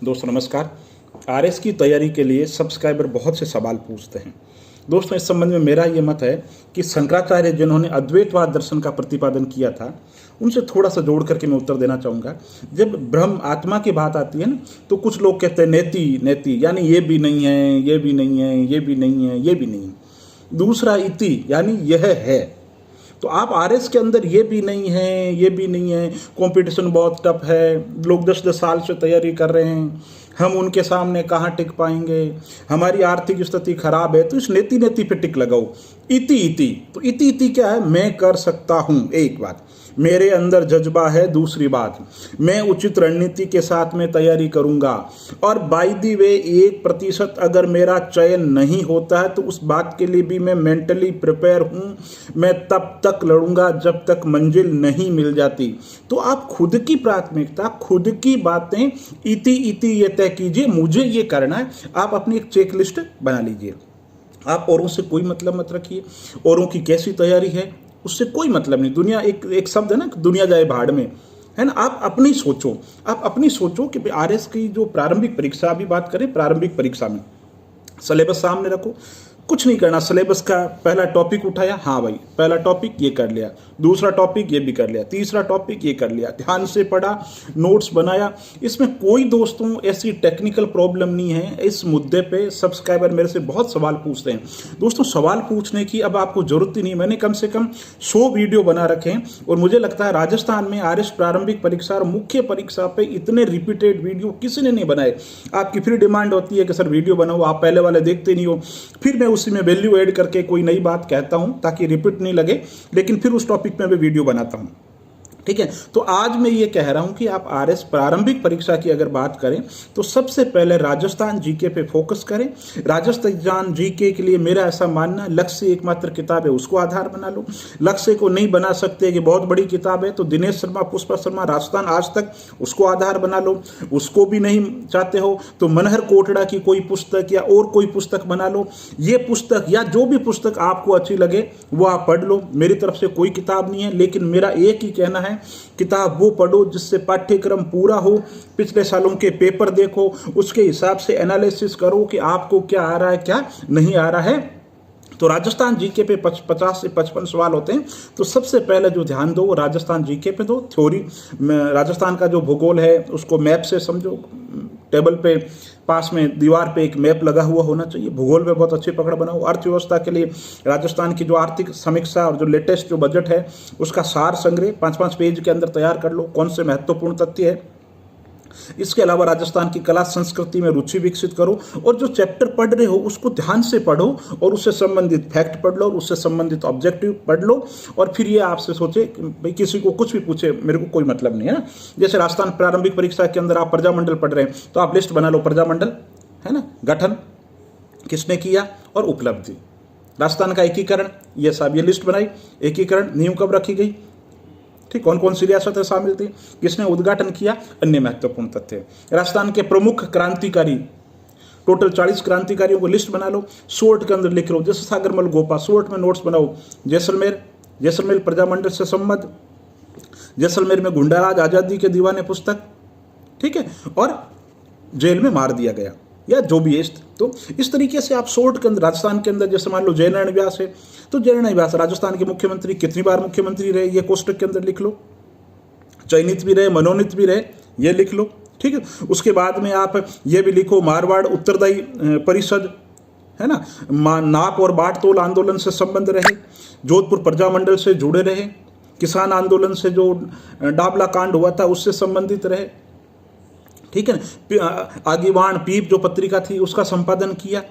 दोस्तों नमस्कार। आरएस की तैयारी के लिए सब्सक्राइबर बहुत से सवाल पूछते हैं। दोस्तों इस संबंध में मेरा ये मत है कि शंकराचार्य जिन्होंने अद्वैतवाद दर्शन का प्रतिपादन किया था उनसे थोड़ा सा जोड़ करके मैं उत्तर देना चाहूँगा। जब ब्रह्म आत्मा की बात आती है ना, तो कुछ लोग कहते हैं नेति नेति, यानी ये भी नहीं है, ये भी नहीं है, ये भी नहीं है, ये भी नहीं है। दूसरा इति, यानी यह है। तो आप आरएस के अंदर ये भी नहीं है, ये भी नहीं है, कंपटीशन बहुत टफ है, लोग 10-10 साल से तैयारी कर रहे हैं, हम उनके सामने कहाँ टिक पाएंगे, हमारी आर्थिक स्थिति खराब है, तो इस नेति नेति पे टिक लगाओ। इति इति, तो इति इति क्या है? मैं कर सकता हूँ, एक बात, मेरे अंदर जज्बा है, दूसरी बात मैं उचित रणनीति के साथ में तैयारी करूंगा। और बाय द वे 1% अगर मेरा चयन नहीं होता है तो उस बात के लिए भी मैं मेंटली प्रिपेयर हूं। मैं तब तक लड़ूंगा जब तक मंजिल नहीं मिल जाती। तो आप खुद की प्राथमिकता, खुद की बातें इति इति ये तय कीजिए, मुझे ये करना है। आप अपनी एक चेक लिस्ट बना लीजिए। आप औरों से कोई मतलब मत रखिए, औरों की कैसी तैयारी है उससे कोई मतलब नहीं। दुनिया एक शब्द है ना, दुनिया जाए भाड़ में, है ना। आप अपनी सोचो, आप अपनी सोचो कि आरएस की जो प्रारंभिक परीक्षा, अभी बात करें प्रारंभिक परीक्षा में, सिलेबस सामने रखो, कुछ नहीं करना। सिलेबस का पहला टॉपिक उठाया, हाँ भाई पहला टॉपिक ये कर लिया, दूसरा टॉपिक ये भी कर लिया, तीसरा टॉपिक ये कर लिया, ध्यान से पढ़ा, नोट्स बनाया। इसमें कोई दोस्तों ऐसी टेक्निकल प्रॉब्लम नहीं है। इस मुद्दे पे सब्सक्राइबर मेरे से बहुत सवाल पूछते हैं। दोस्तों सवाल पूछने की अब आपको जरूरत ही नहीं। मैंने कम से कम 100 वीडियो बना रखे हैं और मुझे लगता है राजस्थान में आरएस प्रारंभिक परीक्षा और मुख्य परीक्षा पे इतने रिपीटेड वीडियो किसी ने नहीं बनाए। आपकी फिर डिमांड होती है कि सर वीडियो बनाओ, आप पहले वाले देखते नहीं हो। फिर मैं उसी में वैल्यू ऐड करके कोई नई बात कहता हूं ताकि रिपीट नहीं लगे, लेकिन फिर उस टॉपिक में भी वीडियो बनाता हूं। ठीक है, तो आज मैं ये कह रहा हूं कि आप आरएस प्रारंभिक परीक्षा की अगर बात करें तो सबसे पहले राजस्थान जीके पे फोकस करें। राजस्थान जीके के लिए मेरा ऐसा मानना, लक्ष्य एकमात्र किताब है, उसको आधार बना लो। लक्ष्य को नहीं बना सकते कि बहुत बड़ी किताब है, तो दिनेश शर्मा, पुष्पा शर्मा, राजस्थान आज तक, उसको आधार बना लो। उसको भी नहीं चाहते हो तो मनहर कोटड़ा की कोई पुस्तक या और कोई पुस्तक बना लो। ये पुस्तक या जो भी पुस्तक आपको अच्छी लगे वो आप पढ़ लो। मेरी तरफ से कोई किताब नहीं है, लेकिन मेरा एक ही कहना है, किताब वो पढ़ो जिससे पाठ्यक्रम पूरा हो। पिछले सालों के पेपर देखो, उसके हिसाब से एनालिसिस करो कि आपको क्या आ रहा है, क्या नहीं आ रहा है। तो राजस्थान जीके पे 50 से 55 सवाल होते हैं। तो सबसे पहले जो ध्यान दो वो राजस्थान जीके पे दो। थ्योरी, राजस्थान का जो भूगोल है उसको मैप से समझो। टेबल पे पास में दीवार पे एक मैप लगा हुआ होना चाहिए। भूगोल में बहुत अच्छी पकड़ बनाओ। अर्थव्यवस्था के लिए राजस्थान की जो आर्थिक समीक्षा और जो लेटेस्ट जो बजट है उसका सार संग्रह 5-5 पेज के अंदर तैयार कर लो, कौन से महत्वपूर्ण तथ्य है। इसके अलावा राजस्थान की कला संस्कृति में रुचि विकसित करो और जो चैप्टर पढ़ रहे हो उसको ध्यान से पढ़ो और उससे संबंधित फैक्ट पढ़ लो और उससे संबंधित ऑब्जेक्टिव पढ़ लो। और फिर ये आपसे सोचे कि भाई किसी को कुछ भी पूछे, मेरे को कोई मतलब नहीं है ना। जैसे राजस्थान प्रारंभिक परीक्षा के अंदर आप प्रजामंडल पढ़ रहे हैं तो आप लिस्ट बना लो, प्रजामंडल है ना, गठन किसने किया और उपलब्धि। राजस्थान का एकीकरण, ये सब ये लिस्ट बनाई। एकीकरण नींव कब रखी गई, ठीक, कौन कौन सी रियासतें शामिल थी, किसने उद्घाटन किया, अन्य महत्वपूर्ण तथ्य। राजस्थान के प्रमुख क्रांतिकारी, टोटल 40 क्रांतिकारियों को लिस्ट बना लो, शॉर्ट के अंदर लिख लो। जैसे सागरमल गोपा, शॉर्ट में नोट्स बनाओ। जैसलमेर प्रजामंडल से संबद्ध, जैसलमेर में गुंडाराज आजादी के दीवाने पुस्तक, ठीक है, और जेल में मार दिया गया या जो भी है। तो इस तरीके से आप शॉर्ट के अंदर, राजस्थान के अंदर जैसे मान लो जयनारायण व्यास है तो जयनारायण व्यास राजस्थान के मुख्यमंत्री कितनी बार मुख्यमंत्री रहे ये कोष्टक के अंदर लिख लो। चयनित भी रहे, मनोनीत भी रहे, ये लिख लो। ठीक है, उसके बाद में आप ये भी लिखो, मारवाड़ उत्तरदायी परिषद, है ना, नाप और बाट तोल आंदोलन से संबंध रहे, जोधपुर प्रजामंडल से जुड़े रहे, किसान आंदोलन से जो डाबला कांड हुआ था उससे संबंधित रहे। ठीक है ना, आगीवान पीप जो पत्रिका थी उसका संपादन किया।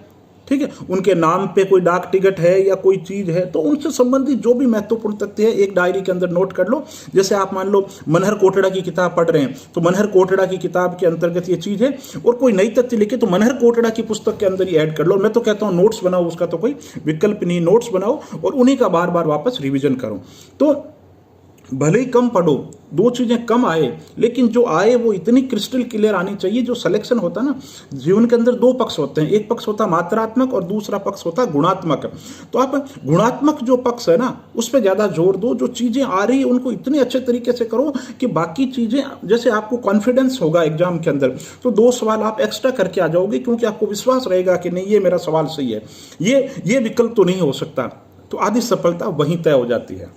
ठीक है, उनके नाम पे कोई डाक टिकट है या कोई चीज है तो उनसे संबंधित जो भी महत्वपूर्ण तथ्य है एक डायरी के अंदर नोट कर लो। जैसे आप मान लो मनहर कोटड़ा की किताब पढ़ रहे हैं तो मनहर कोटड़ा की किताब के अंतर्गत ये चीज है, और कोई नई तथ्य लिखे तो मनहर कोटड़ा की पुस्तक के अंदर ही ऐड कर लो। मैं तो कहता हूँ नोट्स बनाओ, उसका तो कोई विकल्प नहीं, नोट्स बनाओ और उन्हीं का बार बार वापस रिविजन करो। तो भले ही कम पढ़ो, दो चीजें कम आए, लेकिन जो आए वो इतनी क्रिस्टल क्लियर आनी चाहिए। जो सिलेक्शन होता है ना, जीवन के अंदर दो पक्ष होते हैं, एक पक्ष होता है मात्रात्मक और दूसरा पक्ष होता है गुणात्मक। तो आप गुणात्मक जो पक्ष है ना उस पर ज्यादा जोर दो, जो चीजें आ रही है उनको इतने अच्छे तरीके से करो कि बाकी चीजें, जैसे आपको कॉन्फिडेंस होगा एग्जाम के अंदर तो दो सवाल आप एक्स्ट्रा करके आ जाओगे, क्योंकि आपको विश्वास रहेगा कि नहीं ये मेरा सवाल सही है, ये विकल्प तो नहीं हो सकता। तो आधी सफलता वहीं तय हो जाती है।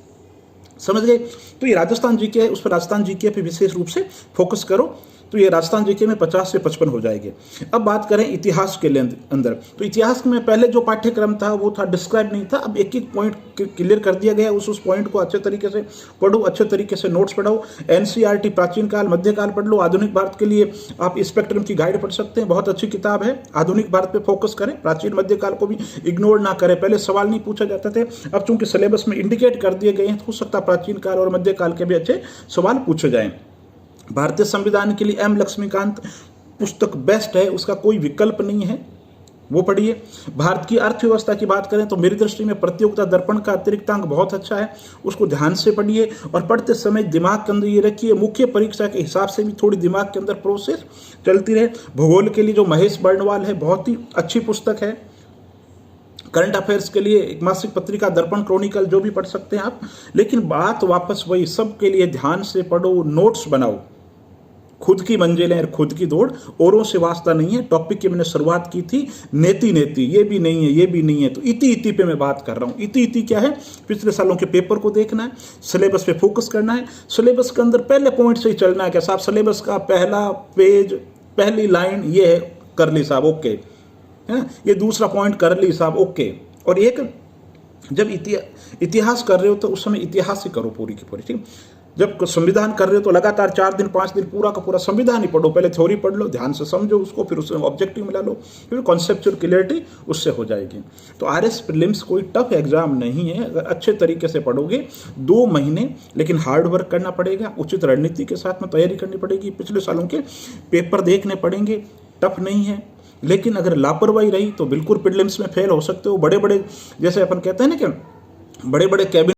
समझ गए? तो ये राजस्थान जीके है, उस पर राजस्थान जीके पे विशेष रूप से फोकस करो। तो ये राजस्थान जीके में 50 से 55 हो जाएंगे। अब बात करें इतिहास के अंदर, तो इतिहास में पहले जो पाठ्यक्रम था वो था डिस्क्राइब नहीं था, अब एक एक पॉइंट क्लियर कर दिया गया। उस पॉइंट को अच्छे तरीके से पढ़ो, अच्छे तरीके से नोट्स पढ़ाओ। एनसीईआरटी प्राचीन काल मध्यकाल पढ़ लो। आधुनिक भारत के लिए आप स्पेक्ट्रम की गाइड पढ़ सकते हैं, बहुत अच्छी किताब है। आधुनिक भारत पे फोकस करें, प्राचीन मध्यकाल को भी इग्नोर ना करें। पहले सवाल नहीं पूछा जाते थे, अब चूंकि सिलेबस में इंडिकेट कर दिए गए हैं तो हो सकता है प्राचीन काल और मध्यकाल के भी अच्छे सवाल पूछे जाएं। भारतीय संविधान के लिए एम लक्ष्मीकांत पुस्तक बेस्ट है, उसका कोई विकल्प नहीं है, वो पढ़िए। भारत की अर्थव्यवस्था की बात करें तो मेरी दृष्टि में प्रतियोगिता दर्पण का अतिरिक्तांक बहुत अच्छा है, उसको ध्यान से पढ़िए। और पढ़ते समय दिमाग के अंदर ये रखिए, मुख्य परीक्षा के हिसाब से भी थोड़ी दिमाग के अंदर प्रोसेस चलती रहे। भूगोल के लिए जो महेश बर्णवाल है बहुत ही अच्छी पुस्तक है। करंट अफेयर्स के लिए एक मासिक पत्रिका दर्पण क्रॉनिकल जो भी पढ़ सकते हैं आप। लेकिन बात वापस वही, सबके लिए ध्यान से पढ़ो, नोट्स बनाओ, खुद की मंजिलें और खुद की दौड़, औरों से वास्ता नहीं है। टॉपिक की मैंने शुरुआत की थी नेति नेति, ये भी नहीं है ये भी नहीं है, तो इति इति पे मैं बात कर रहा हूँ। इति इति क्या है? पिछले सालों के पेपर को देखना है, सिलेबस पे फोकस करना है। सिलेबस के अंदर पहले पॉइंट से ही चलना है कि साहब सिलेबस का पहला पेज पहली लाइन ये है, कर ली साहब ओके है, ये दूसरा पॉइंट कर ली साहब ओके। और एक जब इतिहास कर रहे हो तो उस समय इतिहास ही करो पूरी की पूरी, ठीक। जब संविधान कर रहे हो तो लगातार 4 दिन 5 दिन पूरा का पूरा संविधान ही पढ़ो। पहले थ्योरी पढ़ लो, ध्यान से समझो उसको, फिर उसमें ऑब्जेक्टिव मिला लो, फिर कॉन्सेप्चुअल क्लियरिटी उससे हो जाएगी। तो आरएस प्रीलिम्स कोई टफ एग्जाम नहीं है, अगर अच्छे तरीके से पढ़ोगे 2 महीने, लेकिन हार्ड वर्क करना पड़ेगा, उचित रणनीति के साथ में तैयारी करनी पड़ेगी। पिछले सालों के पेपर देखने पड़ेंगे, टफ नहीं है। लेकिन अगर लापरवाही रही तो बिल्कुल प्रीलिम्स में फेल हो सकते हो। बड़े बड़े, जैसे अपन कहते हैं ना कि बड़े बड़े कैबिनेट